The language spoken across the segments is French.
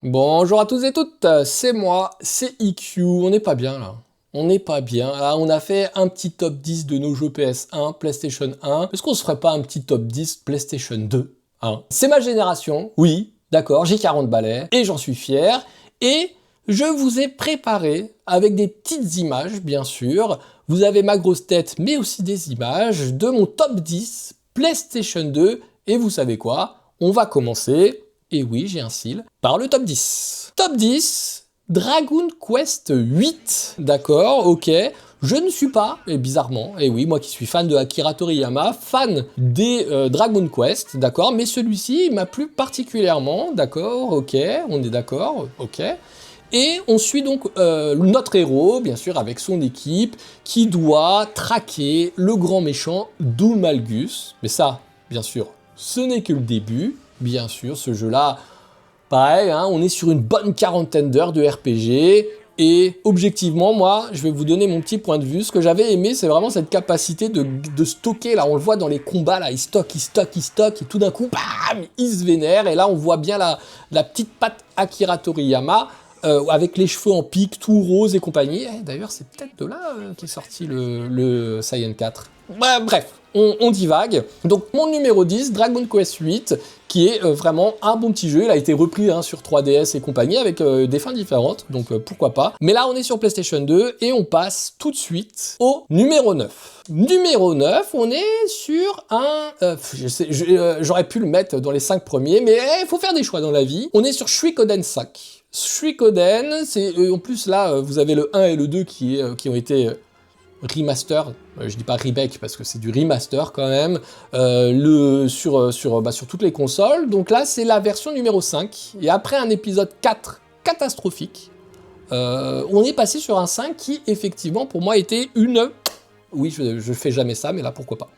Bonjour à tous et toutes, c'est moi, c'est IQ, on n'est pas bien là. On n'est pas bien. Là, on a fait un petit top 10 de nos jeux PS1, PlayStation 1. Est-ce qu'on se ferait pas un petit top 10 PlayStation 2 hein? C'est ma génération, oui, d'accord, j'ai 40 balais et j'en suis fier. Et je vous ai préparé avec des petites images, bien sûr. Vous avez ma grosse tête, mais aussi des images de mon top 10 PlayStation 2. Et vous savez quoi? On va commencer. Et oui, j'ai un cil, par le top 10. Top 10, Dragon Quest 8, d'accord, ok. Je ne suis pas, et bizarrement, et oui, moi qui suis fan de Akira Toriyama, fan des Dragon Quest, d'accord, mais celui-ci m'a plu particulièrement, d'accord, ok, on est d'accord, ok. Et on suit donc notre héros, bien sûr, avec son équipe, qui doit traquer le grand méchant Doommalgus. Mais ça, bien sûr, ce n'est que le début. Bien sûr, ce jeu-là, pareil, hein, on est sur une bonne quarantaine d'heures de RPG. Et objectivement, moi, je vais vous donner mon petit point de vue. Ce que j'avais aimé, c'est vraiment cette capacité de stocker. Là, on le voit dans les combats, là, il stocke, et tout d'un coup, bam, il se vénère. Et là, on voit bien la petite patte Akira Toriyama. Avec les cheveux en pique, tout rose et compagnie. D'ailleurs, c'est peut-être de là qu'est sorti le Saiyan 4. Bah, bref, on divague. Donc, mon numéro 10, Dragon Quest 8, qui est vraiment un bon petit jeu. Il a été repris sur 3DS et compagnie, avec des fins différentes, donc pourquoi pas. Mais là, on est sur PlayStation 2, et on passe tout de suite au numéro 9. Numéro 9, on est sur un... j'aurais pu le mettre dans les 5 premiers, mais il faut faire des choix dans la vie. On est sur Suikoden 5. Suikoden, c'est en plus là, vous avez le 1 et le 2 qui ont été remaster. Je dis pas remake parce que c'est du remaster quand même. Sur toutes les consoles. Donc là, c'est la version numéro 5. Et après un épisode 4 catastrophique, on est passé sur un 5 qui, effectivement, pour moi, était une... Oui, je fais jamais ça, mais là, pourquoi pas.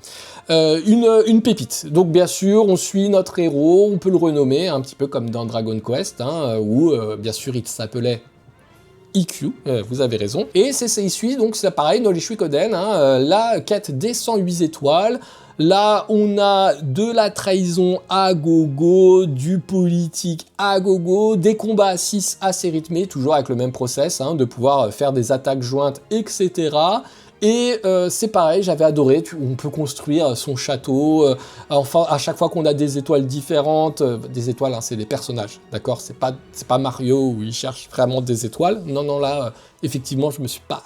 Une pépite. Donc, bien sûr, on suit notre héros, on peut le renommer, un petit peu comme dans Dragon Quest, hein, où, bien sûr, il s'appelait IQ, vous avez raison. Et il suit, donc, c'est pareil, dans les Suikoden, hein, la quête des 108 étoiles. Là, on a de la trahison à gogo, du politique à gogo, des combats à 6 assez rythmés, toujours avec le même process, hein, de pouvoir faire des attaques jointes, etc. Et c'est pareil, j'avais adoré, on peut construire son château, enfin à chaque fois qu'on a des étoiles différentes, des étoiles, hein, c'est des personnages, d'accord, c'est pas Mario où il cherche vraiment des étoiles, non, là, effectivement, je me suis pas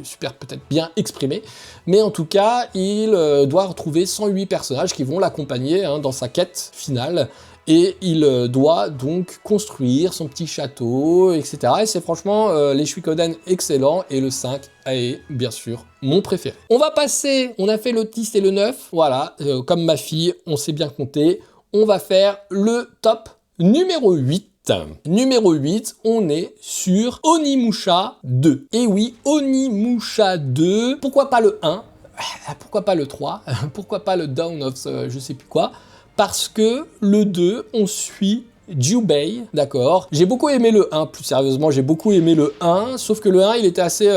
super peut-être bien exprimé, mais en tout cas, il doit retrouver 108 personnages qui vont l'accompagner hein, dans sa quête finale, et il doit donc construire son petit château, etc. Et c'est franchement les Suikoden excellents, et le 5 est bien sûr mon préféré. On va passer, on a fait le 10 et le 9, voilà, comme ma fille, on sait bien compter. On va faire le top numéro 8. Numéro 8, on est sur Onimusha 2. Et oui, Onimusha 2, pourquoi pas le 1 ? Pourquoi pas le 3 ? Pourquoi pas le Dawn of je sais plus quoi ? Parce que le 2, on suit Jubei, d'accord. J'ai beaucoup aimé le 1, plus sérieusement, j'ai beaucoup aimé le 1, sauf que le 1, il était assez...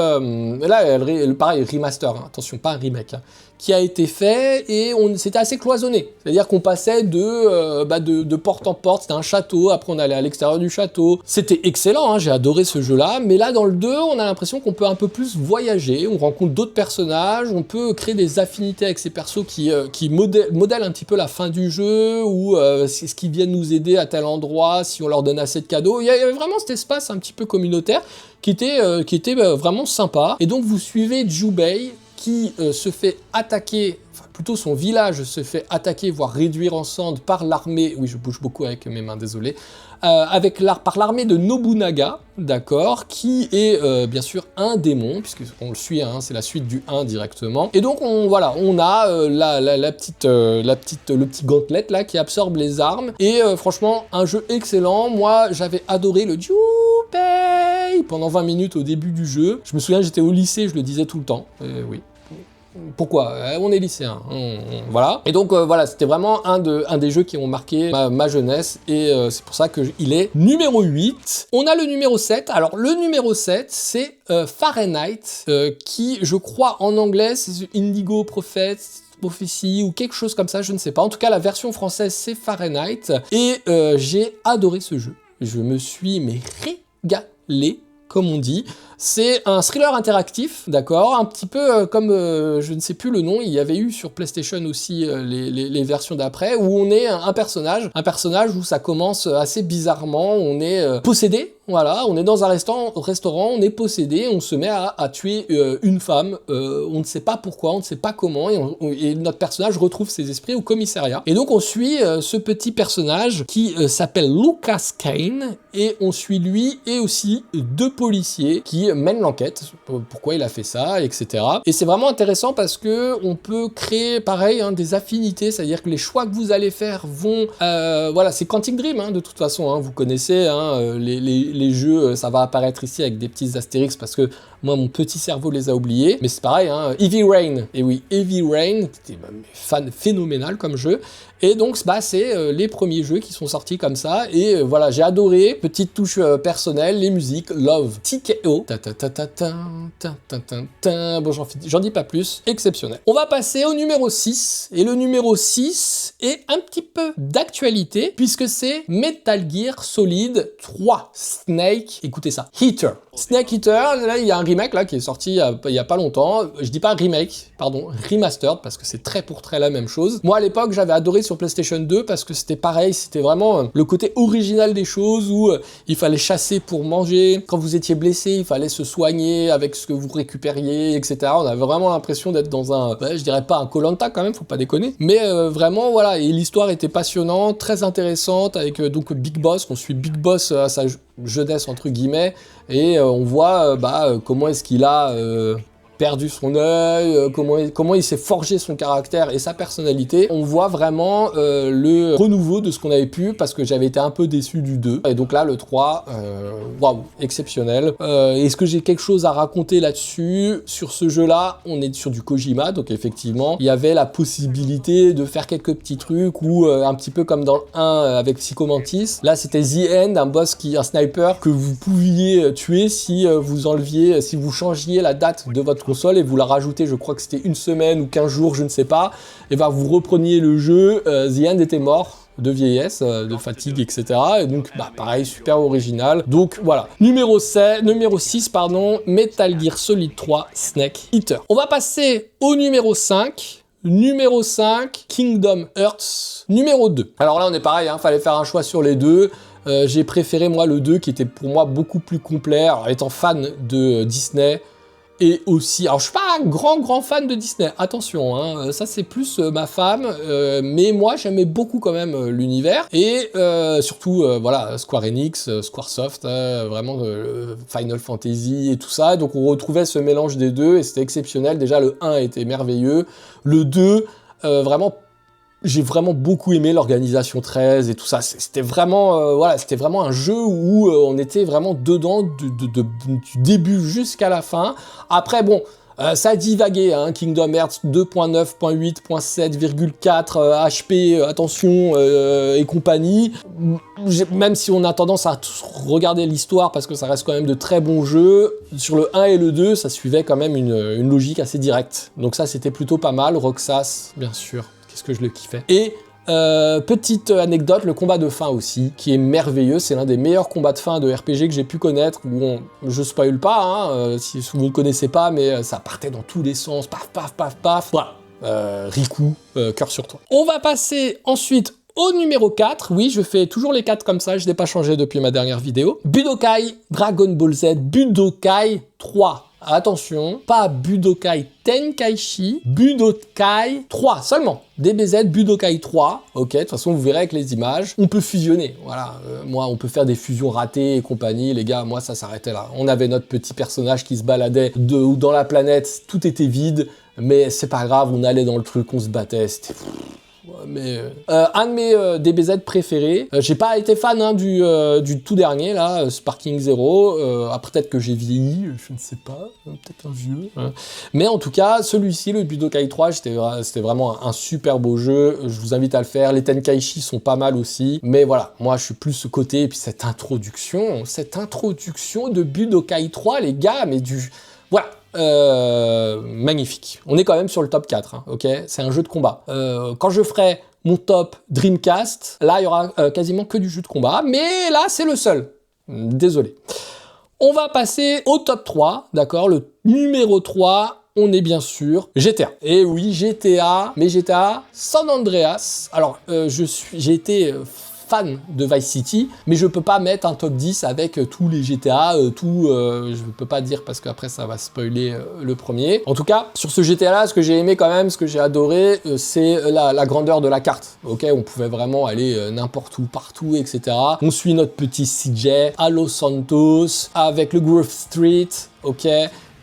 pareil, remaster, hein, attention, pas un remake, hein, qui a été fait, et c'était assez cloisonné. C'est-à-dire qu'on passait de porte en porte, c'était un château, après on allait à l'extérieur du château. C'était excellent, hein, j'ai adoré ce jeu-là, mais là, dans le 2, on a l'impression qu'on peut un peu plus voyager, on rencontre d'autres personnages, on peut créer des affinités avec ces persos qui modèlent un petit peu la fin du jeu, ou ce qui viennent nous aider à tel endroit, si on leur donne assez de cadeaux. Il y avait vraiment cet espace un petit peu communautaire qui était vraiment sympa. Et donc vous suivez Jubei qui se fait attaquer, enfin plutôt son village se fait attaquer, voire réduire en cendres par l'armée, oui je bouge beaucoup avec mes mains, désolé, par l'armée de Nobunaga, d'accord, qui est bien sûr un démon, puisqu'on le suit, hein, c'est la suite du 1 directement. Et donc on a le petit gantelet là qui absorbe les armes, et franchement un jeu excellent. Moi j'avais adoré le Jubei pendant 20 minutes au début du jeu. Je me souviens, j'étais au lycée, je le disais tout le temps, oui. Pourquoi ? On est lycéen, voilà. Et donc voilà, c'était vraiment un des jeux qui ont marqué ma jeunesse, et c'est pour ça qu'il est numéro 8. On a le numéro 7. Alors le numéro 7, c'est Fahrenheit, qui je crois en anglais, c'est Indigo Prophecy ou quelque chose comme ça, je ne sais pas. En tout cas, la version française, c'est Fahrenheit, et j'ai adoré ce jeu. je me suis mais régalé, comme on dit. C'est un thriller interactif, d'accord, un petit peu comme, je ne sais plus le nom, il y avait eu sur PlayStation aussi les versions d'après, où on est un personnage où ça commence assez bizarrement, on est possédé, voilà, on est dans un restaurant, on est possédé, on se met à tuer une femme, on ne sait pas pourquoi, on ne sait pas comment, et notre personnage retrouve ses esprits au commissariat. Et donc on suit ce petit personnage qui s'appelle Lucas Kane, et on suit lui et aussi 2 policiers qui mène l'enquête, pourquoi il a fait ça, etc. Et c'est vraiment intéressant parce que on peut créer, pareil, hein, des affinités, c'est-à-dire que les choix que vous allez faire vont... voilà, c'est Quantic Dream, hein, de toute façon, hein, vous connaissez, hein, les jeux, ça va apparaître ici avec des petits astérix parce que moi, mon petit cerveau les a oubliés, mais c'est pareil, hein, Heavy Rain, et oui, Heavy Rain, c'était phénoménal comme jeu, et donc bah, c'est les premiers jeux qui sont sortis comme ça, et voilà, j'ai adoré, petite touche personnelle, les musiques, Love, TKO, bon j'en dis pas plus, exceptionnel. On va passer au numéro 6, et le numéro 6 est un petit peu d'actualité, puisque c'est Metal Gear Solid 3, Snake, écoutez ça, Eater. Snake Eater, là il y a un remake là qui est sorti il y a pas longtemps, je dis pas remake, pardon, remastered, parce que c'est trait pour trait la même chose. Moi à l'époque j'avais adoré sur PlayStation 2 parce que c'était pareil, c'était vraiment le côté original des choses où il fallait chasser pour manger, quand vous étiez blessé il fallait se soigner avec ce que vous récupériez, etc. On avait vraiment l'impression d'être dans un, je dirais pas un Koh-Lanta quand même, faut pas déconner, mais vraiment voilà, et l'histoire était passionnante, très intéressante, avec donc Big Boss, on suit Big Boss à sa jeunesse entre guillemets, et on voit comment est-ce qu'il a perdu son œil, comment il s'est forgé son caractère et sa personnalité. On voit vraiment le renouveau de ce qu'on avait pu, parce que j'avais été un peu déçu du 2. Et donc là, le 3, waouh, exceptionnel. Est-ce que j'ai quelque chose à raconter là-dessus? Sur ce jeu-là, on est sur du Kojima, donc effectivement, il y avait la possibilité de faire quelques petits trucs, ou un petit peu comme dans le 1 avec Psycho Mantis. Là, c'était The End, un sniper que vous pouviez tuer si si vous changiez la date de votre console et vous la rajoutez, je crois que c'était 1 semaine ou 15 jours, je ne sais pas, et bah vous repreniez le jeu, The End était mort de vieillesse, de fatigue, etc. Et donc, bah, pareil, super original. Donc, voilà. Numéro 6, pardon, Metal Gear Solid 3, Snake Eater. On va passer au numéro 5. Numéro 5, Kingdom Hearts. Numéro 2. Alors là, on est pareil, hein, fallait faire un choix sur les deux. J'ai préféré, moi, le 2, qui était pour moi beaucoup plus complet. Alors, étant fan de Disney, et aussi, alors je suis pas un grand fan de Disney, attention, hein, ça c'est plus ma femme, mais moi j'aimais beaucoup quand même l'univers, et surtout voilà, Square Enix, Squaresoft, vraiment Final Fantasy et tout ça, donc on retrouvait ce mélange des deux, et c'était exceptionnel. Déjà le 1 était merveilleux, le 2, vraiment, j'ai vraiment beaucoup aimé l'organisation 13 et tout ça. C'était vraiment, voilà, c'était vraiment un jeu où on était vraiment dedans du début jusqu'à la fin. Après, bon, ça a divagué, hein, Kingdom Hearts 2.9.8.7,4 HP, attention, et compagnie. Même si on a tendance à regarder l'histoire parce que ça reste quand même de très bons jeux, sur le 1 et le 2, ça suivait quand même une logique assez directe. Donc ça, c'était plutôt pas mal. Roxas, bien sûr. Qu'est-ce que je le kiffais. Et petite anecdote, le combat de fin aussi, qui est merveilleux. C'est l'un des meilleurs combats de fin de RPG que j'ai pu connaître. Bon, je spoil pas, hein, si vous ne connaissez pas, mais ça partait dans tous les sens. Paf, paf, paf, paf. Voilà. Riku, cœur sur toi. On va passer ensuite au numéro 4. Oui, je fais toujours les 4 comme ça, je n'ai pas changé depuis ma dernière vidéo. Budokai Dragon Ball Z, Budokai 3. Attention, pas Budokai Tenkaichi, Budokai 3 seulement. DBZ Budokai 3, ok, de toute façon vous verrez avec les images, on peut fusionner, voilà, moi on peut faire des fusions ratées et compagnie, les gars, moi ça s'arrêtait là. On avait notre petit personnage qui se baladait dans la planète, tout était vide, mais c'est pas grave, on allait dans le truc, on se battait, c'était... Mais un de mes DBZ préférés, j'ai pas été fan, hein, du tout dernier là, Sparking Zero, peut-être que j'ai vieilli, je ne sais pas, peut-être un vieux, hein. Mais en tout cas celui-ci, le Budokai 3, c'était vraiment un super beau jeu, je vous invite à le faire. Les Tenkaichi sont pas mal aussi, mais voilà, moi je suis plus ce côté, et puis cette introduction de Budokai 3, les gars, mais voilà. Magnifique. On est quand même sur le top 4, hein, ok? C'est un jeu de combat. Quand je ferai mon top Dreamcast, là, il y aura quasiment que du jeu de combat, mais là, c'est le seul. Désolé. On va passer au top 3, d'accord? Le numéro 3, on est bien sûr GTA. Et oui, GTA, mais GTA San Andreas. Alors, j'ai été fan de Vice City, mais je peux pas mettre un top 10 avec tous les GTA, je peux pas dire parce qu'après ça va spoiler le premier. En tout cas, sur ce GTA là, ce que j'ai aimé quand même, ce que j'ai adoré, c'est la grandeur de la carte. Ok, on pouvait vraiment aller n'importe où, partout, etc. On suit notre petit CJ à Los Santos, avec le Grove Street, ok.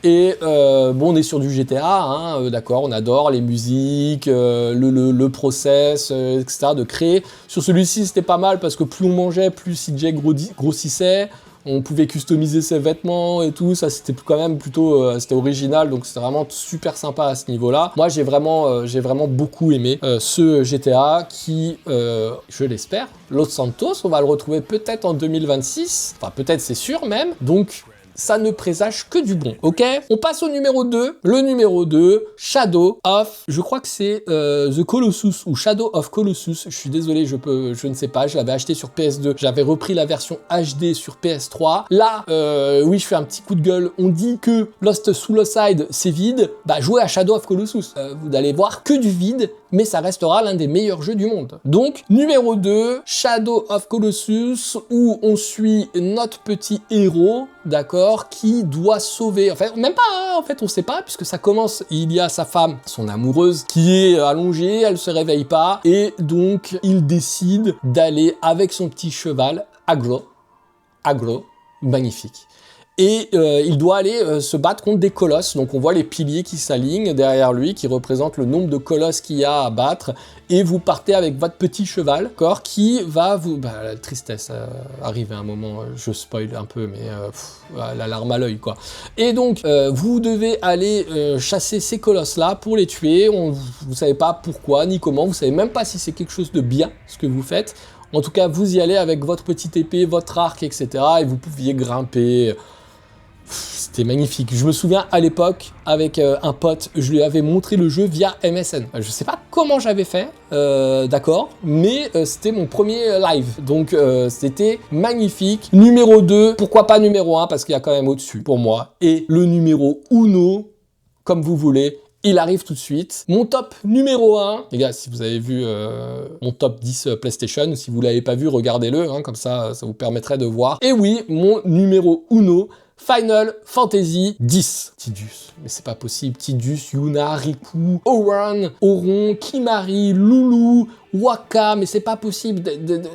Et bon, on est sur du GTA, hein, d'accord, on adore les musiques, le process, etc. de créer. Sur celui-ci, c'était pas mal parce que plus on mangeait, plus CJ grossissait. On pouvait customiser ses vêtements et tout, ça c'était quand même plutôt c'était original, donc c'était vraiment super sympa à ce niveau-là. Moi j'ai vraiment beaucoup aimé ce GTA qui, je l'espère, Los Santos, on va le retrouver peut-être en 2026, enfin peut-être c'est sûr même, donc ça ne présage que du bon, ok? On passe au numéro 2. Le numéro 2, Shadow of... Je crois que c'est The Colossus ou Shadow of Colossus. Je suis désolé, je ne sais pas. Je l'avais acheté sur PS2. J'avais repris la version HD sur PS3. Là, oui, je fais un petit coup de gueule. On dit que Lost Suicide, c'est vide. Bah, jouez à Shadow of Colossus. Vous allez voir que du vide, mais ça restera l'un des meilleurs jeux du monde. Donc, numéro 2, Shadow of Colossus, où on suit notre petit héros, d'accord, qui doit sauver, enfin même pas, hein, en fait on sait pas, puisque ça commence, il y a sa femme, son amoureuse, qui est allongée, elle se réveille pas, et donc il décide d'aller avec son petit cheval, Aglo, magnifique. Et il doit aller se battre contre des colosses. Donc on voit les piliers qui s'alignent derrière lui, qui représentent le nombre de colosses qu'il y a à battre. Et vous partez avec votre petit cheval, d'accord, qui va vous... Bah, la tristesse arrive à un moment, je spoil un peu, mais la larme à l'œil, quoi. Et donc, vous devez aller chasser ces colosses-là pour les tuer. Vous savez pas pourquoi, ni comment. Vous savez même pas si c'est quelque chose de bien, ce que vous faites. En tout cas, vous y allez avec votre petite épée, votre arc, etc. Et vous pouviez grimper... C'était magnifique. Je me souviens à l'époque, avec un pote, je lui avais montré le jeu via MSN. Je sais pas comment j'avais fait, d'accord, mais c'était mon premier live. Donc c'était magnifique. Numéro 2, pourquoi pas numéro 1, parce qu'il y a quand même au-dessus pour moi. Et le numéro uno, comme vous voulez, il arrive tout de suite. Mon top numéro 1, les gars, si vous avez vu mon top 10 PlayStation, si vous l'avez pas vu, regardez-le, hein, comme ça vous permettrait de voir. Et oui, mon numéro uno, Final Fantasy X. Tidus, mais c'est pas possible. Tidus, Yuna, Riku, Auron, Kimahri, Loulou, Waka, mais c'est pas possible,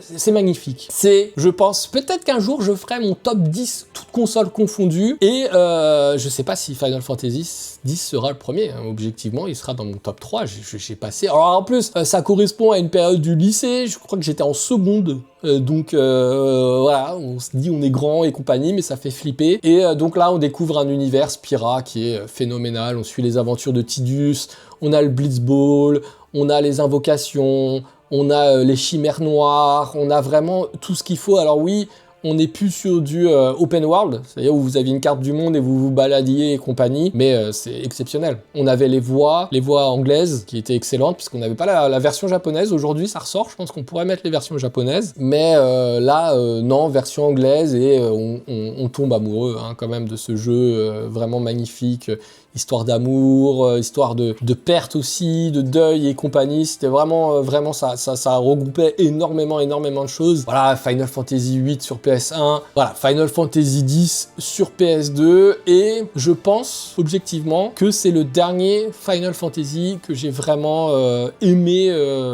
c'est magnifique. C'est, je pense, peut-être qu'un jour je ferai mon top 10, toutes consoles confondues, et je sais pas si Final Fantasy X sera le premier, hein. Objectivement, il sera dans mon top 3, j'ai passé... Alors en plus, ça correspond à une période du lycée, je crois que j'étais en seconde, donc voilà, on se dit on est grand et compagnie, mais ça fait flipper. Et donc là, on découvre un univers Spira qui est phénoménal, on suit les aventures de Tidus, on a le Blitzball, on a les invocations, on a les chimères noires, on a vraiment tout ce qu'il faut. Alors oui, on n'est plus sur du open world, c'est-à-dire où vous aviez une carte du monde et vous vous baladiez et compagnie, mais c'est exceptionnel. On avait les voix anglaises qui étaient excellentes, puisqu'on n'avait pas la version japonaise. Aujourd'hui, ça ressort, je pense qu'on pourrait mettre les versions japonaises, mais là, non, version anglaise, et on tombe amoureux hein, quand même de ce jeu vraiment magnifique. Histoire d'amour, histoire de perte aussi, de deuil et compagnie. C'était vraiment, ça regroupait énormément de choses. Voilà, Final Fantasy VIII sur PS1, voilà, Final Fantasy X sur PS2, et je pense, objectivement, que c'est le dernier Final Fantasy que j'ai vraiment aimé,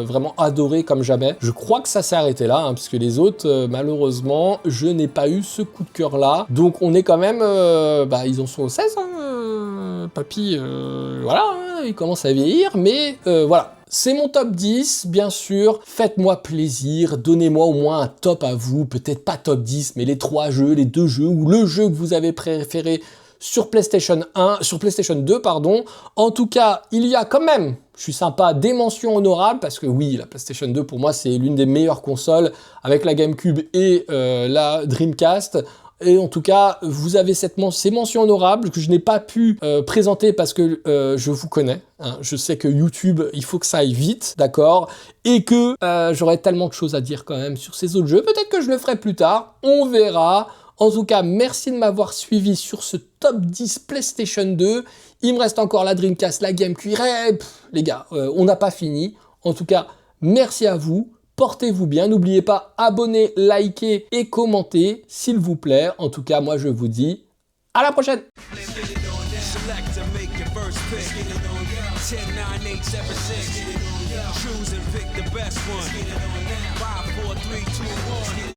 vraiment adoré comme jamais. Je crois que ça s'est arrêté là, hein, puisque les autres, malheureusement, je n'ai pas eu ce coup de cœur-là. Donc on est quand même, ils en sont au 16, hein, papy, voilà, hein, il commence à vieillir, mais voilà. C'est mon top 10, bien sûr, faites-moi plaisir, donnez-moi au moins un top à vous, peut-être pas top 10, mais les 3 jeux, les 2 jeux, ou le jeu que vous avez préféré sur PlayStation 2, pardon. En tout cas, il y a quand même, je suis sympa, des mentions honorables, parce que oui, la PlayStation 2, pour moi, c'est l'une des meilleures consoles, avec la GameCube et la Dreamcast. Et en tout cas, vous avez ces mentions honorables que je n'ai pas pu présenter parce que je vous connais. Hein. Je sais que YouTube, il faut que ça aille vite, d'accord? Et que j'aurais tellement de choses à dire quand même sur ces autres jeux. Peut-être que je le ferai plus tard, on verra. En tout cas, merci de m'avoir suivi sur ce top 10 PlayStation 2. Il me reste encore la Dreamcast, la GameCube. Les gars, on n'a pas fini. En tout cas, merci à vous. Portez-vous bien. N'oubliez pas, abonnez, likez et commentez, s'il vous plaît. En tout cas, moi, je vous dis à la prochaine.